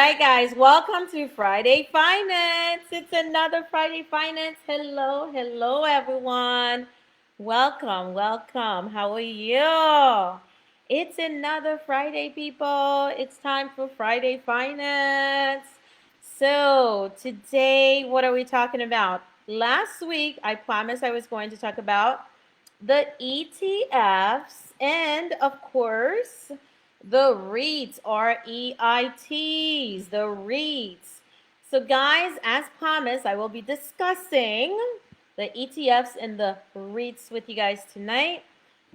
right, guys, welcome to Friday Finance. It's another Friday Finance. Hello, everyone. Welcome. How are you? It's another Friday, people. It's time for Friday Finance. So, today, what are we talking about? Last week, I promised I was going to talk about the ETFs and, of course, the REITs, REITs, the REITs. So, guys, as promised, I will be discussing the ETFs and the REITs with you guys tonight.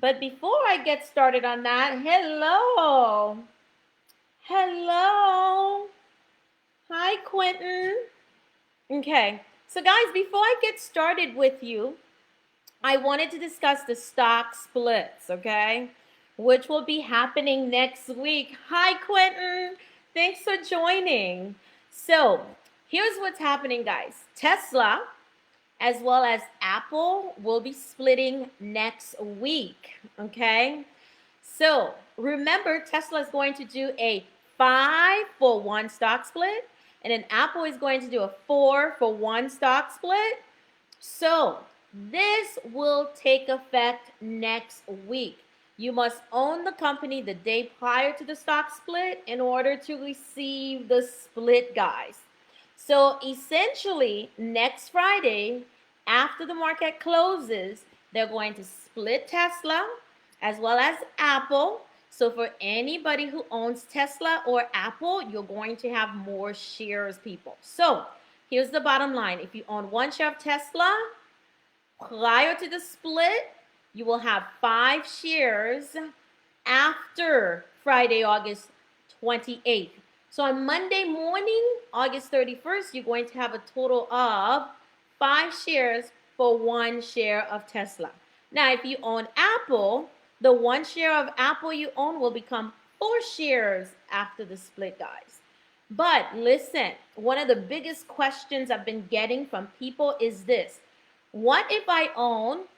But before I get started on that, hello. Hi, Quentin. Okay, so guys, before I get started with you, I wanted to discuss the stock splits, okay? Which will be happening next week. Hi, Quentin. Thanks for joining. So, here's what's happening, guys. Tesla, as well as Apple, will be splitting next week, okay? So, remember, Tesla is going to do a 5-for-1 stock split, and then Apple is going to do a 4-for-1 stock split. So, this will take effect next week. You must own the company the day prior to the stock split in order to receive the split, guys. So, essentially, next Friday, after the market closes, they're going to split Tesla as well as Apple. So, for anybody who owns Tesla or Apple, you're going to have more shares, people. So, here's the bottom line. If you own one share of Tesla, prior to the split, you will have 5 shares after Friday, August 28th. So on Monday morning, August 31st, you're going to have a total of 5 shares for 1 share of Tesla. Now, if you own Apple, the 1 share of Apple you own will become 4 shares after the split, guys. But listen, one of the biggest questions I've been getting from people is this. What if I own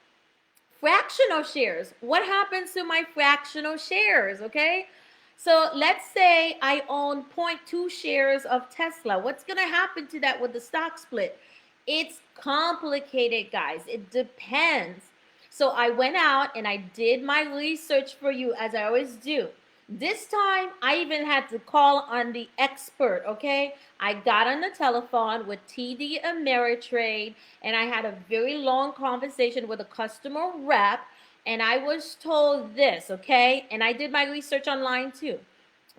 fractional shares? What happens to my fractional shares, okay? So let's say I own 0.2 shares of Tesla. What's going to happen to that with the stock split? It's complicated, guys. It depends. So I went out and I did my research for you, as I always do. This time, I even had to call on the expert, okay? I got on the telephone with TD Ameritrade, and I had a very long conversation with a customer rep, and I was told this, okay? And I did my research online too.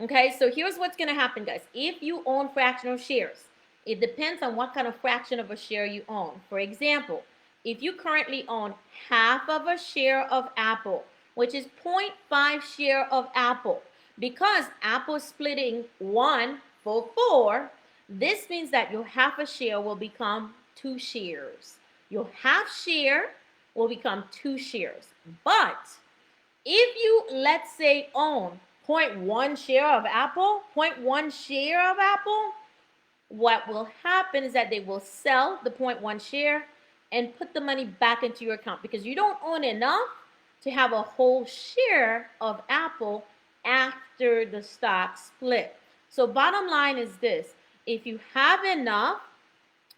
Okay, so here's what's going to happen, guys. If you own fractional shares, it depends on what kind of fraction of a share you own. For example, if you currently own half of a share of Apple, which is 0.5 share of Apple, because Apple is splitting 1 for 4, this means that your half a share will become 2 shares. Your half share will become 2 shares. But if you, let's say, own 0.1 share of Apple, what will happen is that they will sell the 0.1 share and put the money back into your account, because you don't own enough to have a whole share of Apple after the stock split. So bottom line is this. If you have enough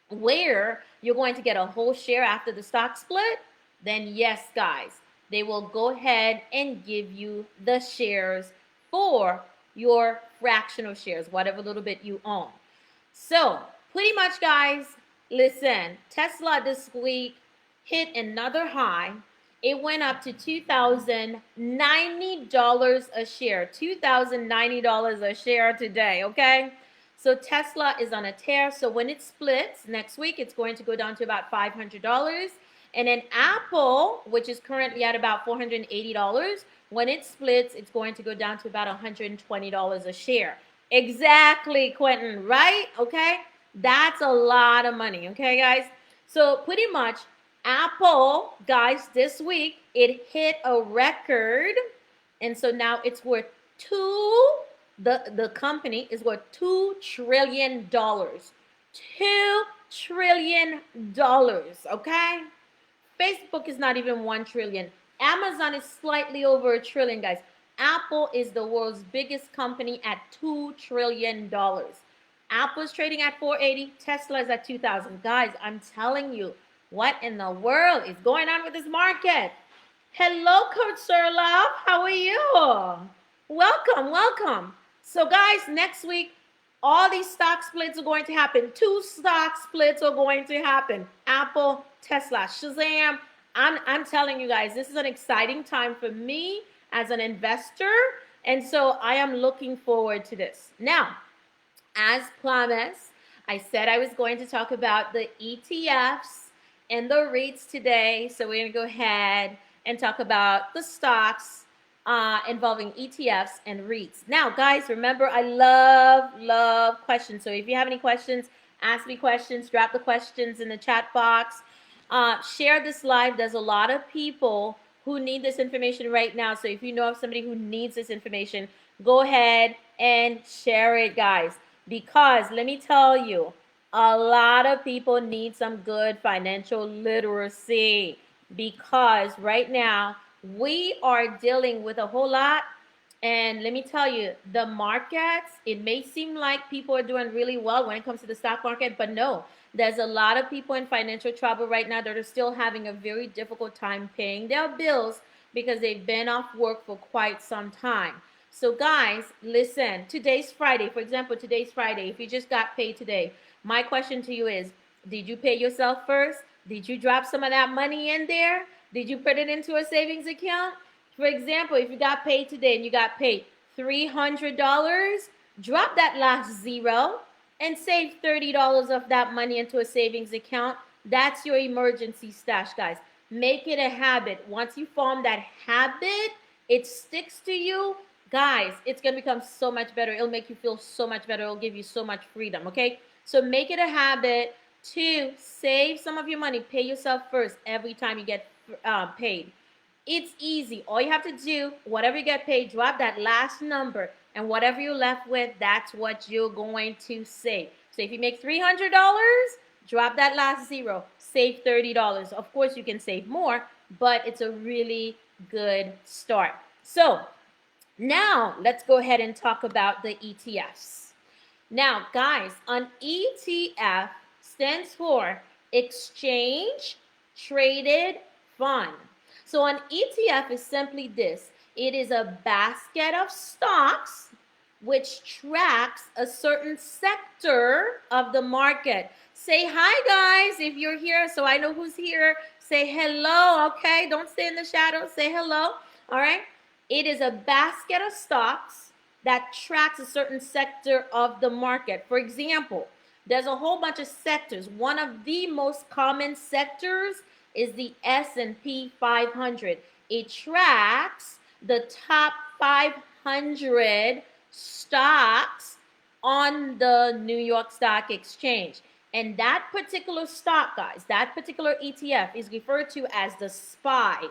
where you're going to get a whole share after the stock split, then yes, guys, they will go ahead and give you the shares for your fractional shares, whatever little bit you own. So pretty much, guys, listen, Tesla this week hit another high. It went up to $2,090 a share. $2,090 a share today, okay? So Tesla is on a tear. So when it splits next week, it's going to go down to about $500. And then Apple, which is currently at about $480, when it splits, it's going to go down to about $120 a share. Exactly, Quentin, right? Okay? That's a lot of money, okay, guys? So pretty much, Apple, guys, this week, it hit a record, and so now it's worth the company is worth $2 trillion. $2 trillion, okay? Facebook is not even 1 trillion. Amazon is slightly over $1 trillion, guys. Apple is the world's biggest company at $2 trillion. Apple's trading at 480. Tesla's at 2,000. Guys, I'm telling you, what in the world is going on with this market? Hello, Coach Surlove. How are you? Welcome, welcome. So, guys, next week, all these stock splits are going to happen. 2 stock splits are going to happen. Apple, Tesla, Shazam. I'm telling you guys, this is an exciting time for me as an investor. And so I am looking forward to this. Now, as promised, I said I was going to talk about the ETFs and the REITs today. So we're going to go ahead and talk about the stocks involving ETFs and REITs. Now, guys, remember, I love questions. So if you have any questions, ask me questions, drop the questions in the chat box. Share this live. There's a lot of people who need this information right now. So if you know of somebody who needs this information, go ahead and share it, guys. Because let me tell you, a lot of people need some good financial literacy. Because right now, we are dealing with a whole lot. And let me tell you, the markets, it may seem like people are doing really well when it comes to the stock market, but no, there's a lot of people in financial trouble right now that are still having a very difficult time paying their bills because they've been off work for quite some time. So guys, listen, today's Friday. For example, today's Friday. If you just got paid today, my question to you is, did you pay yourself first? Did you drop some of that money in there? Did you put it into a savings account? For example, if you got paid today and you got paid $300, drop that last zero and save $30 of that money into a savings account. That's your emergency stash, guys. Make it a habit. Once you form that habit, it sticks to you. Guys, it's going to become so much better. It'll make you feel so much better. It'll give you so much freedom, okay? So make it a habit to save some of your money. Pay yourself first every time you get paid. It's easy. All you have to do, whatever you get paid, drop that last number, and whatever you're left with, that's what you're going to save. So if you make $300, drop that last zero, save $30. Of course, you can save more, but it's a really good start. So now let's go ahead and talk about the ETFs. Now, guys, an ETF stands for Exchange Traded Fund. So an ETF is simply this. It is a basket of stocks which tracks a certain sector of the market. Say hi, guys, if you're here, so I know who's here. Say hello, okay? Don't stay in the shadows. Say hello, all right? It is a basket of stocks that tracks a certain sector of the market. For example, there's a whole bunch of sectors. One of the most common sectors is the S&P 500. It tracks the top 500 stocks on the New York Stock Exchange. And that particular stock, guys, that particular ETF is referred to as the SPY,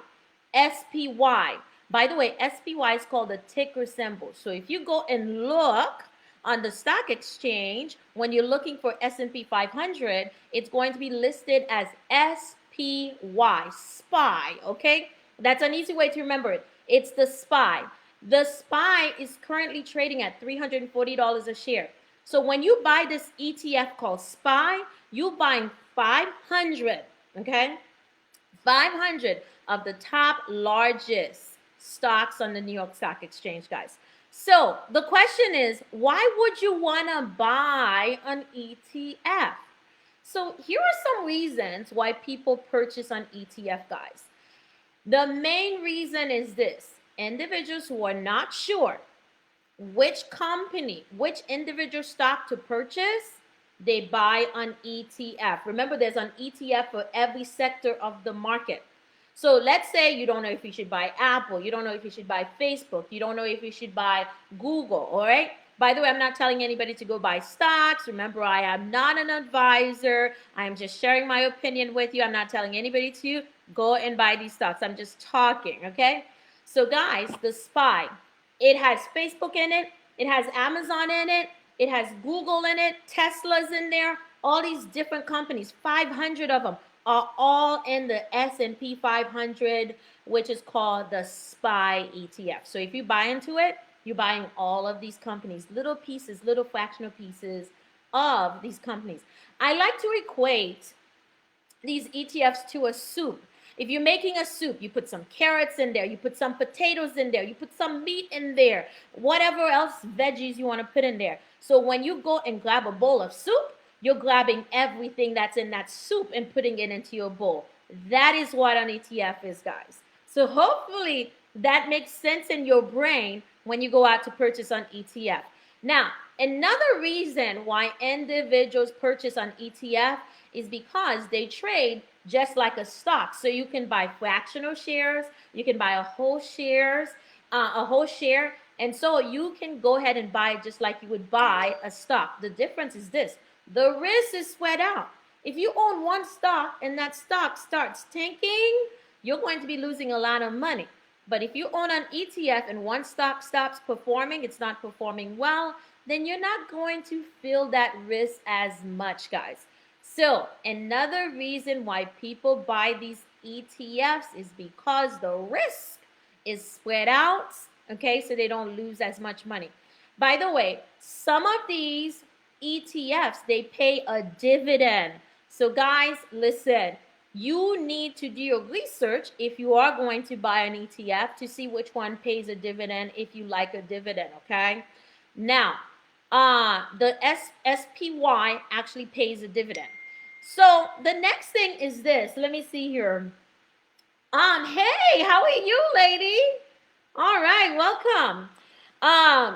SPY. By the way, SPY is called the ticker symbol. So if you go and look on the stock exchange, when you're looking for S&P 500, it's going to be listed as SPY, SPY, okay? That's an easy way to remember it. It's the SPY. The SPY is currently trading at $340 a share. So when you buy this ETF called SPY, you're buying 500, okay? 500 of the top largest stocks on the New York Stock Exchange, guys. So the question is, why would you want to buy an ETF? So here are some reasons why people purchase an ETF, guys. The main reason is this. Individuals who are not sure which company, which individual stock to purchase, they buy an ETF. Remember, there's an ETF for every sector of the market. So let's say you don't know if you should buy Apple, you don't know if you should buy Facebook, you don't know if you should buy Google, all right? By the way, I'm not telling anybody to go buy stocks. Remember, I am not an advisor. I'm just sharing my opinion with you. I'm not telling anybody to go and buy these stocks. I'm just talking, okay? So guys, the SPY, it has Facebook in it, it has Amazon in it, it has Google in it, Tesla's in there, all these different companies, 500 of them are all in the S&P 500, which is called the SPY ETF. So if you buy into it, you're buying all of these companies, little pieces, little fractional pieces of these companies. I like to equate these ETFs to a soup. If you're making a soup, you put some carrots in there, you put some potatoes in there, you put some meat in there, whatever else veggies you want to put in there. So when you go and grab a bowl of soup, you're grabbing everything that's in that soup and putting it into your bowl. That is what an ETF is, guys. So hopefully that makes sense in your brain when you go out to purchase an ETF. Now, another reason why individuals purchase an ETF is because they trade just like a stock. So you can buy fractional shares, you can buy a whole share, and so you can go ahead and buy just like you would buy a stock. The difference is this: the risk is spread out. If you own one stock and that stock starts tanking, you're going to be losing a lot of money. But if you own an ETF and one stock stops performing, it's not performing well, then you're not going to feel that risk as much, guys. So another reason why people buy these ETFs is because the risk is spread out, okay, so they don't lose as much money. By the way, some of these ETFs, they pay a dividend. So guys, listen, you need to do your research if you are going to buy an ETF to see which one pays a dividend if you like a dividend, okay? Now, the SPY actually pays a dividend. So the next thing is this. Let me see here. Hey, how are you, lady? All right, welcome.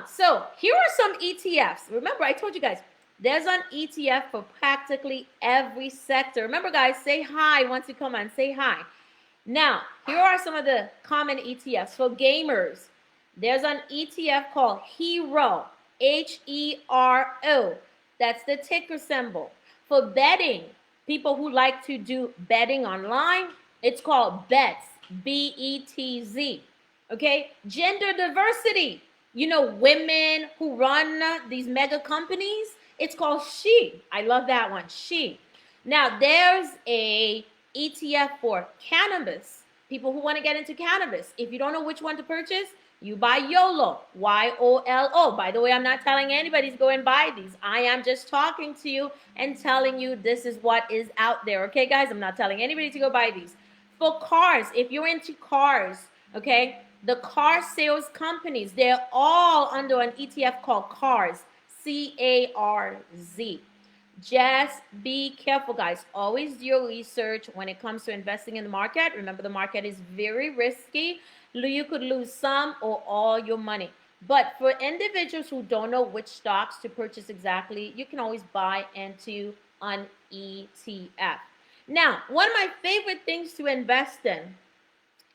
So here are some ETFs. Remember, I told you guys, there's an ETF for practically every sector. Remember, guys, say hi once you come on. Say hi. Now, here are some of the common ETFs for gamers. There's an ETF called HERO, HERO. That's the ticker symbol. For betting, people who like to do betting online, it's called BETZ, BETZ. Okay? Gender diversity. You know, women who run these mega companies, it's called SHE. I love that one, SHE. Now, there's a ETF for cannabis. People who want to get into cannabis. If you don't know which one to purchase, you buy YOLO, YOLO. By the way, I'm not telling anybody to go and buy these. I am just talking to you and telling you this is what is out there. Okay, guys? I'm not telling anybody to go buy these. For cars, if you're into cars, okay, the car sales companies, they're all under an ETF called CARS, CARZ. Just be careful, guys. Always do your research when it comes to investing in the market. Remember, the market is very risky. You could lose some or all your money. But for individuals who don't know which stocks to purchase exactly, you can always buy into an ETF. Now, one of my favorite things to invest in,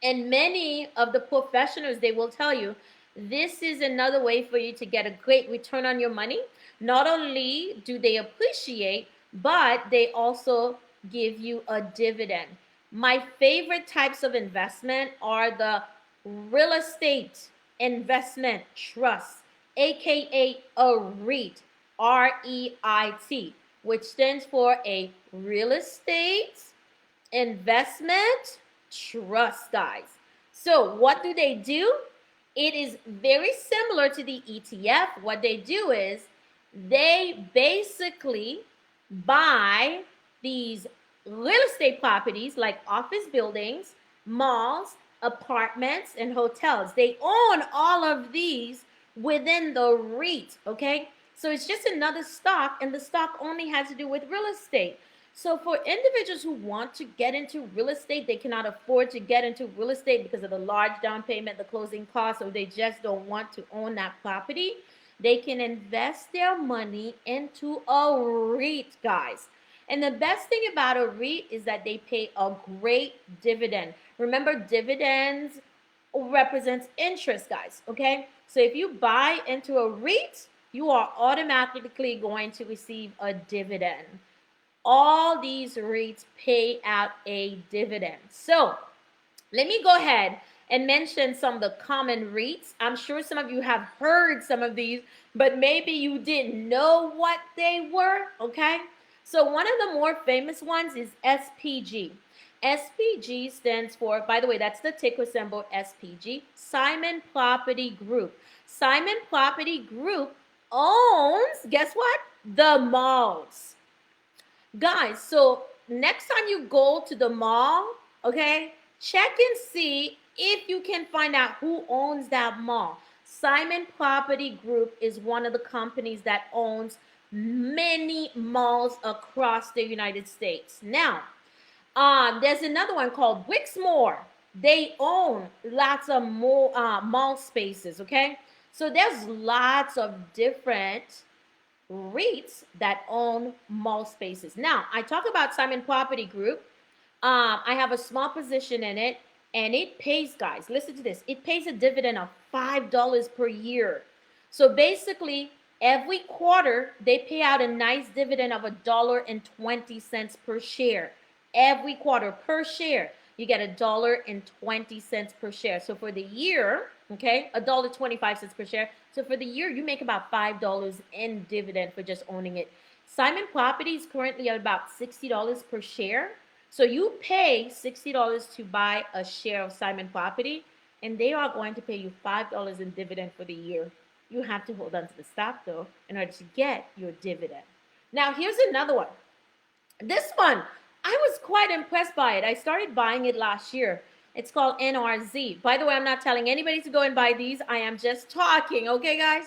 and many of the professionals, they will tell you, this is another way for you to get a great return on your money. Not only do they appreciate, but they also give you a dividend. My favorite types of investment are the real estate investment trust, aka a REIT, REIT, which stands for a real estate investment trust, guys. So what do they do? It is very similar to the ETF. What they do is they basically buy these real estate properties like office buildings, malls, apartments, and hotels. They own all of these within the REIT, okay? So it's just another stock, and the stock only has to do with real estate. So for individuals who want to get into real estate, they cannot afford to get into real estate because of the large down payment, the closing costs, or they just don't want to own that property, they can invest their money into a REIT, guys. And the best thing about a REIT is that they pay a great dividend. Remember, dividends represents interest, guys, okay? So if you buy into a REIT, you are automatically going to receive a dividend. All these REITs pay out a dividend. So let me go ahead and mention some of the common REITs. I'm sure some of you have heard some of these, but maybe you didn't know what they were, okay? So one of the more famous ones is SPG. SPG stands for, by the way, that's the ticker symbol, SPG, Simon Property Group. Simon Property Group owns, guess what? The malls. Guys, so next time you go to the mall, okay, check and see if you can find out who owns that mall. Simon Property Group is one of the companies that owns many malls across the United States. Now, there's another one called Wixmore. They own lots of mall spaces, okay? So there's lots of different REITs that own mall spaces. Now, I talk about Simon Property Group. I have a small position in it, and it pays, guys, listen to this. It pays a dividend of $5 per year. So basically, every quarter, they pay out a nice dividend of $1.20 per share. Every quarter per share, you get $1.20 per share. So for the year, okay, $1.25 per share. So for the year, you make about $5 in dividend for just owning it. Simon Property is currently at about $60 per share. So you pay $60 to buy a share of Simon Property, and they are going to pay you $5 in dividend for the year. You have to hold on to the stock, though, in order to get your dividend. Now, here's another one. This one, I was quite impressed by it. I started buying it last year. It's called NRZ. By the way, I'm not telling anybody to go and buy these. I am just talking, okay, guys?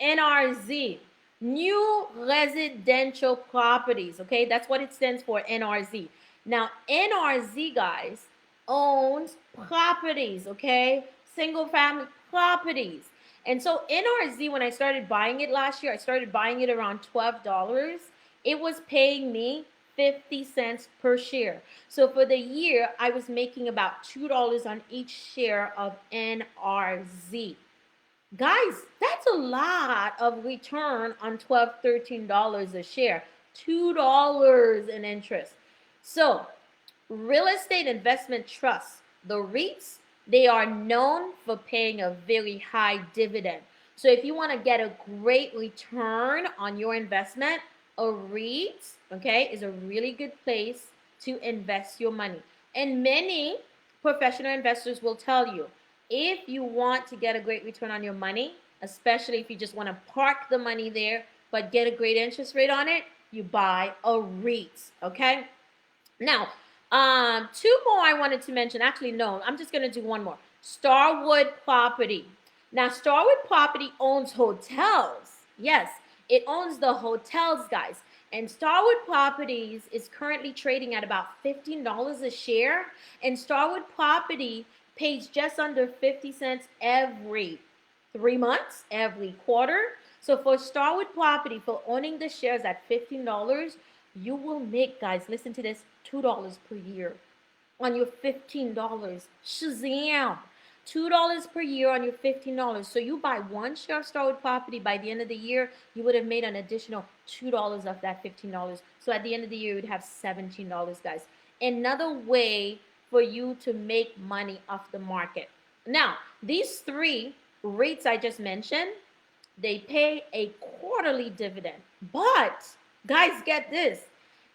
NRZ, New Residential Properties, okay? That's what it stands for, NRZ. Now, NRZ, guys, owns properties, okay? Single family properties. And so NRZ, when I started buying it last year, I started buying it around $12. It was paying me 50 cents per share. So for the year, I was making about $2 on each share of NRZ. Guys, that's a lot of return on $12, $13 a share. $2 in interest. So, real estate investment trusts, the REITs, they are known for paying a very high dividend. So if you want to get a great return on your investment, a REIT, okay, is a really good place to invest your money. And many professional investors will tell you, if you want to get a great return on your money, especially if you just want to park the money there but get a great interest rate on it, you buy a REIT, okay? Now, two more I wanted to mention. Actually, no, I'm just going to do one more. Starwood Property. Now, Starwood Property owns hotels. Yes, it owns the hotels, guys. And Starwood Properties is currently trading at about $15 a share. And Starwood Property pays just under 50 cents every 3 months, every quarter. So for Starwood Property, for owning the shares at $15, you will make, guys, listen to this, $2 per year on your $15. Shazam! $2 per year on your $15. So you buy one share of Starwood Property, by the end of the year, you would have made an additional $2 of that $15. So at the end of the year, you would have $17, guys. Another way for you to make money off the market. Now, these three REITs I just mentioned, they pay a quarterly dividend. But, guys, get this.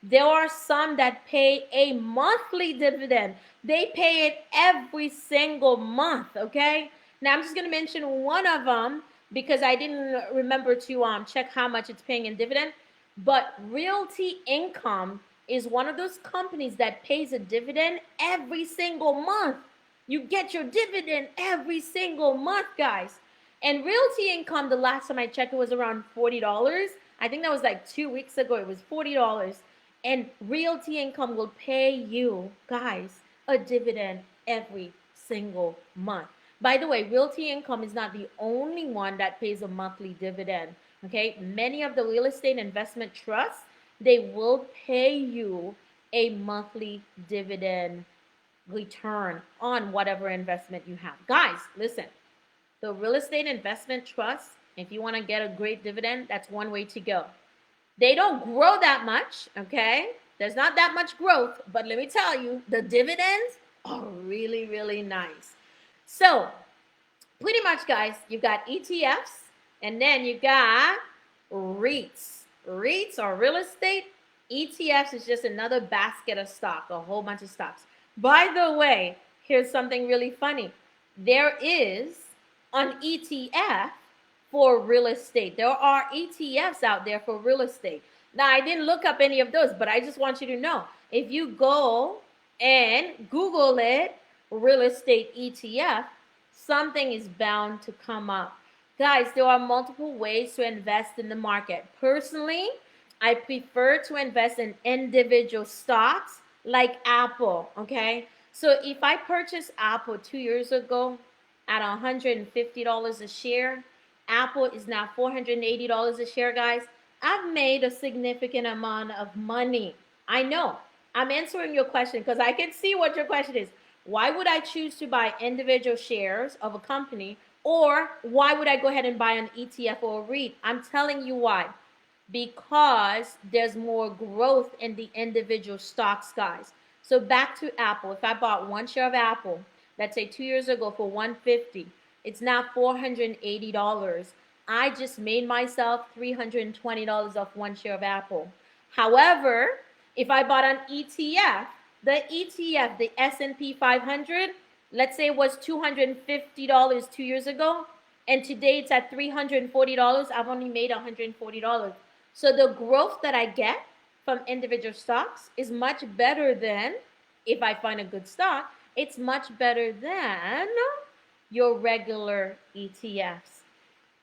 There are some that pay a monthly dividend. They pay it every single month, okay? Now, I'm just going to mention one of them because I didn't remember to check how much it's paying in dividend. But Realty Income is one of those companies that pays a dividend every single month. You get your dividend every single month, guys. And Realty Income, the last time I checked, it was around $40. I think that was like 2 weeks ago. It was $40. And Realty Income will pay you, guys, a dividend every single month. By the way, Realty Income is not the only one that pays a monthly dividend, okay? Many of the real estate investment trusts, they will pay you a monthly dividend return on whatever investment you have. Guys, listen, the real estate investment trust, if you want to get a great dividend, that's one way to go. They don't grow that much, okay? There's not that much growth, but let me tell you, the dividends are really, really nice. So, pretty much, guys, you've got ETFs, and then you got REITs. REITs are real estate. ETFs is just another basket of stock, a whole bunch of stocks. By the way, here's something really funny. There is an ETF for real estate. There are ETFs out there for real estate. Now, I didn't look up any of those, but I just want you to know, if you go and Google it, real estate ETF, something is bound to come up. Guys, there are multiple ways to invest in the market. Personally, I prefer to invest in individual stocks like Apple, okay? So if I purchased Apple 2 years ago at $150 a share, Apple is now $480 a share, guys. I've made a significant amount of money. I know. I'm answering your question because I can see what your question is. Why would I choose to buy individual shares of a company, or why would I go ahead and buy an ETF or a REIT? I'm telling you why. Because there's more growth in the individual stocks, guys. So back to Apple. If I bought one share of Apple, let's say 2 years ago for $150, it's now $480. I just made myself $320 off one share of Apple. However, if I bought an ETF, the S&P 500, let's say it was $250 2 years ago, and today it's at $340, I've only made $140. So the growth that I get from individual stocks is much better than, if I find a good stock, it's much better than your regular ETFs.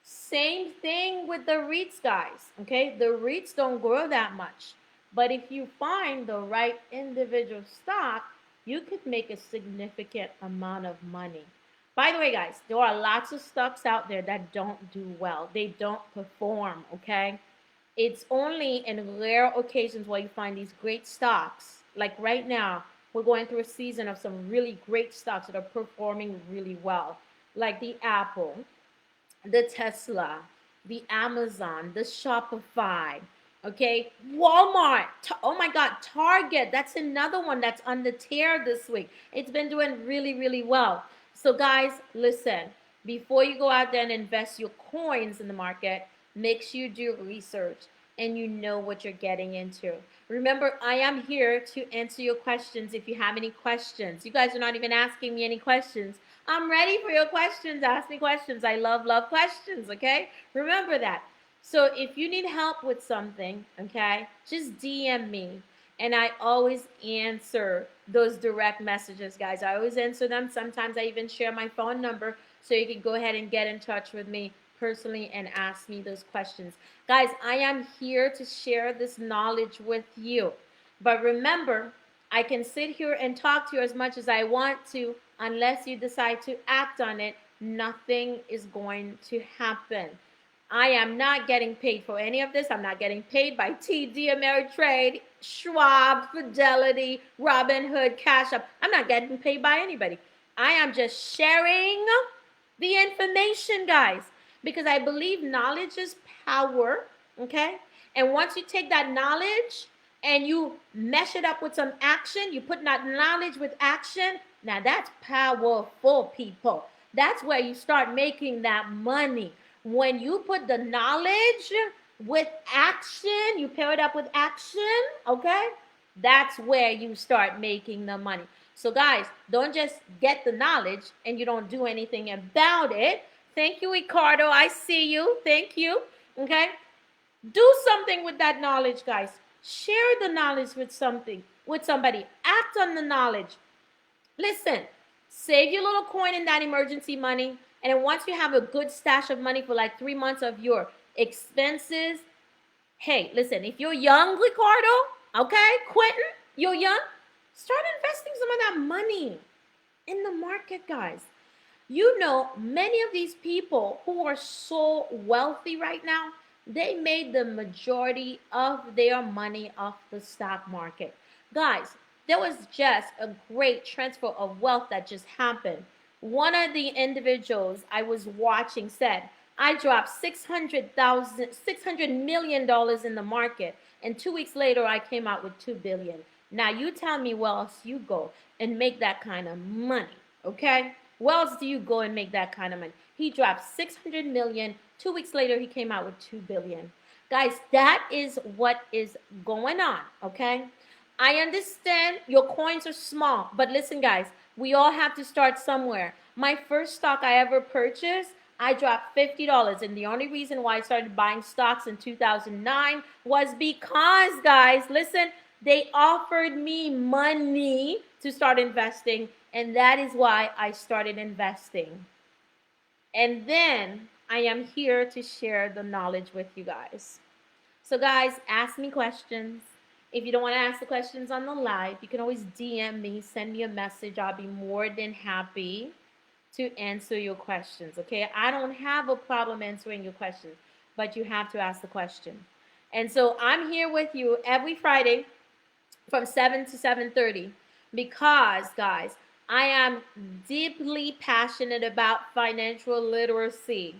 Same thing with the REITs, guys, okay? The REITs don't grow that much. But if you find the right individual stock, you could make a significant amount of money. By the way, guys, there are lots of stocks out there that don't do well. They don't perform, okay? It's only in rare occasions where you find these great stocks. Like right now, we're going through a season of some really great stocks that are performing really well. Like the Apple, the Tesla, the Amazon, the Shopify, okay, Walmart. Oh my God, Target. That's another one that's on the tear this week. It's been doing really, really well. So guys, listen, before you go out there and invest your coins in the market, make sure you do research and you know what you're getting into. Remember, I am here to answer your questions if you have any questions. You guys are not even asking me any questions. I'm ready for your questions. Ask me questions. I love questions, okay? Remember that. So if you need help with something, okay, just DM me. And I always answer those direct messages, guys. I always answer them. Sometimes I even share my phone number so you can go ahead and get in touch with me personally and ask me those questions. Guys, I am here to share this knowledge with you. But remember, I can sit here and talk to you as much as I want to. Unless you decide to act on it, nothing is going to happen. I am not getting paid for any of this. I'm not getting paid by TD Ameritrade, Schwab, Fidelity, Robinhood, Cash App. I'm not getting paid by anybody. I am just sharing the information, guys, because I believe knowledge is power, okay? And once you take that knowledge and you mesh it up with some action, you put that knowledge with action, now that's powerful, people. That's where you start making that money. When you put the knowledge with action, you pair it up with action, okay? That's where you start making the money. So guys, don't just get the knowledge and you don't do anything about it. Thank you, Ricardo. I see you. Thank you. Okay? Do something with that knowledge, guys. Share the knowledge with somebody. Act on the knowledge. Listen, save your little coin in that emergency money. And then once you have a good stash of money for like 3 months of your expenses, hey, listen, if you're young, Ricardo, okay, Quentin, you're young, start investing some of that money in the market, guys. You know, many of these people who are so wealthy right now, they made the majority of their money off the stock market. Guys, there was just a great transfer of wealth that just happened. One of the individuals I was watching said, I dropped $600 million in the market, and 2 weeks later I came out with $2 billion. Now you tell me where else you go and make that kind of money, okay? Where else do you go and make that kind of money? He dropped $600 million. 2 weeks later, he came out with $2 billion. Guys, that is what is going on, okay? I understand your coins are small, but listen, guys, we all have to start somewhere. My first stock I ever purchased, I dropped $50. And the only reason why I started buying stocks in 2009 was because, guys, listen, they offered me money to start investing. And that is why I started investing. And then I am here to share the knowledge with you guys. So, guys, ask me questions. If you don't want to ask the questions on the live, you can always DM me, send me a message. I'll be more than happy to answer your questions, okay? I don't have a problem answering your questions, but you have to ask the question. And so I'm here with you every Friday from 7 to 7:30 because, guys, I am deeply passionate about financial literacy.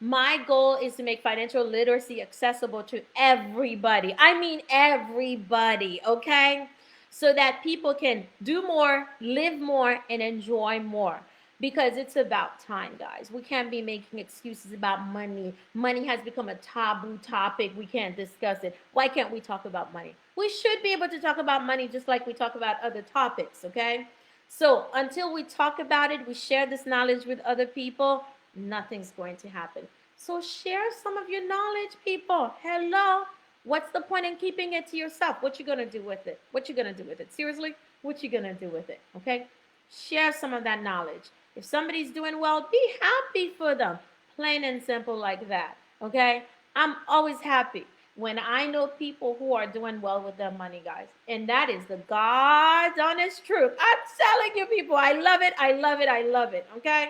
My goal is to make financial literacy accessible to everybody. I mean everybody, okay? So that people can do more, live more, and enjoy more. Because it's about time, guys. We can't be making excuses about money. Money has become a taboo topic. We can't discuss it. Why can't we talk about money? We should be able to talk about money just like we talk about other topics, okay? So until we talk about it, we share this knowledge with other people, nothing's going to happen. So share some of your knowledge, people. Hello. What's the point in keeping it to yourself? What you gonna do with it? What you gonna do with it? Seriously, what you gonna do with it? Okay? Share some of that knowledge. If somebody's doing well, be happy for them. Plain and simple like that. Okay? I'm always happy when I know people who are doing well with their money, guys. And that is the God's honest truth. I'm telling you, people, I love it. I love it. I love it. Okay?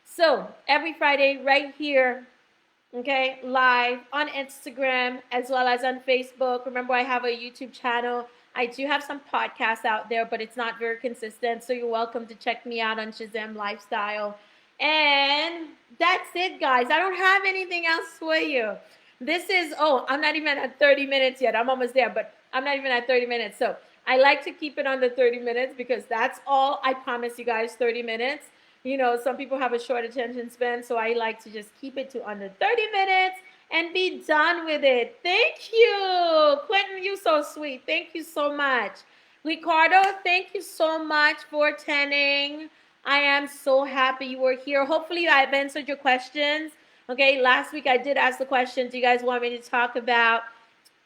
So every Friday, right here, okay, live on Instagram as well as on Facebook. Remember, I have a YouTube channel. I do have some podcasts out there, but it's not very consistent. So you're welcome to check me out on Shazam Lifestyle. And that's it, guys. I don't have anything else for you. This is, I'm not even at 30 minutes yet. I'm almost there, but I'm not even at 30 minutes. So I like to keep it under 30 minutes because that's all. I promise you guys, 30 minutes. You know, some people have a short attention span, so I like to just keep it to under 30 minutes and be done with it. Thank you. Quentin, you're so sweet. Thank you so much. Ricardo, thank you so much for attending. I am so happy you were here. Hopefully, I've answered your questions. Okay, last week I did ask the question, do you guys want me to talk about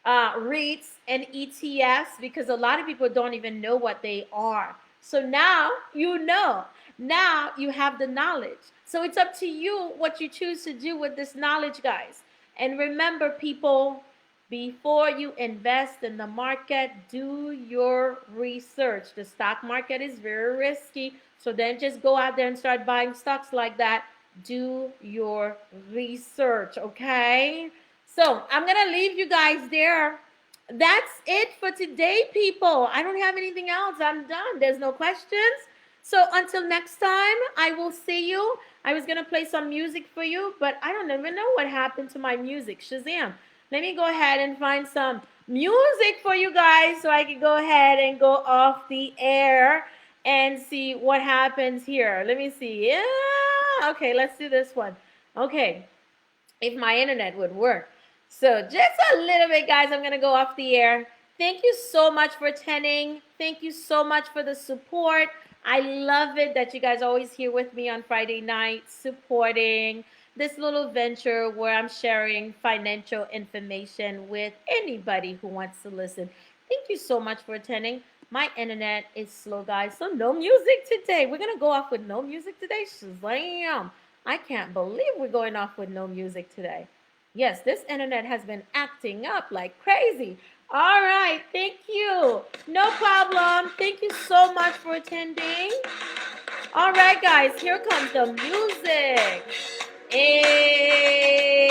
REITs and ETFs? Because a lot of people don't even know what they are. So now you know. Now you have the knowledge. So it's up to you what you choose to do with this knowledge, guys. And remember, people, before you invest in the market, do your research. The stock market is very risky. So then just go out there and start buying stocks like that. Do your research, okay? So I'm going to leave you guys there. That's it for today, people. I don't have anything else. I'm done. There's no questions. So until next time, I will see you. I was going to play some music for you, but I don't even know what happened to my music. Shazam. Let me go ahead and find some music for you guys so I can go ahead and go off the air and see what happens here. Let me see. Yeah. Okay, let's do this one. Okay. If my internet would work. So just a little bit, guys. I'm going to go off the air. Thank you so much for attending. Thank you so much for the support. I love it that you guys are always here with me on Friday nights supporting this little venture where I'm sharing financial information with anybody who wants to listen. Thank you so much for attending. My internet is slow, guys, so no music today. We're going to go off with no music today. Shazam! I can't believe we're going off with no music today. Yes, this internet has been acting up like crazy. All right, thank you. No problem. Thank you so much for attending. All right, guys, here comes the music. Hey.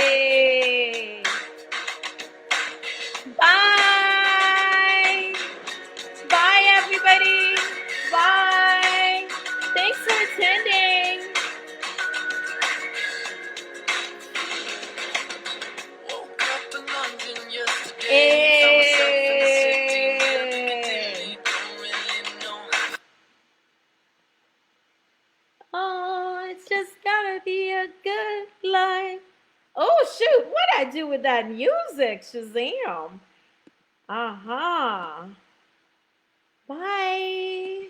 Bye. Bye, everybody. Bye. Thanks for attending. Hey. Oh, it's just gotta be a good life. Oh, shoot. What'd I do with that music? Shazam. Uh-huh. Bye.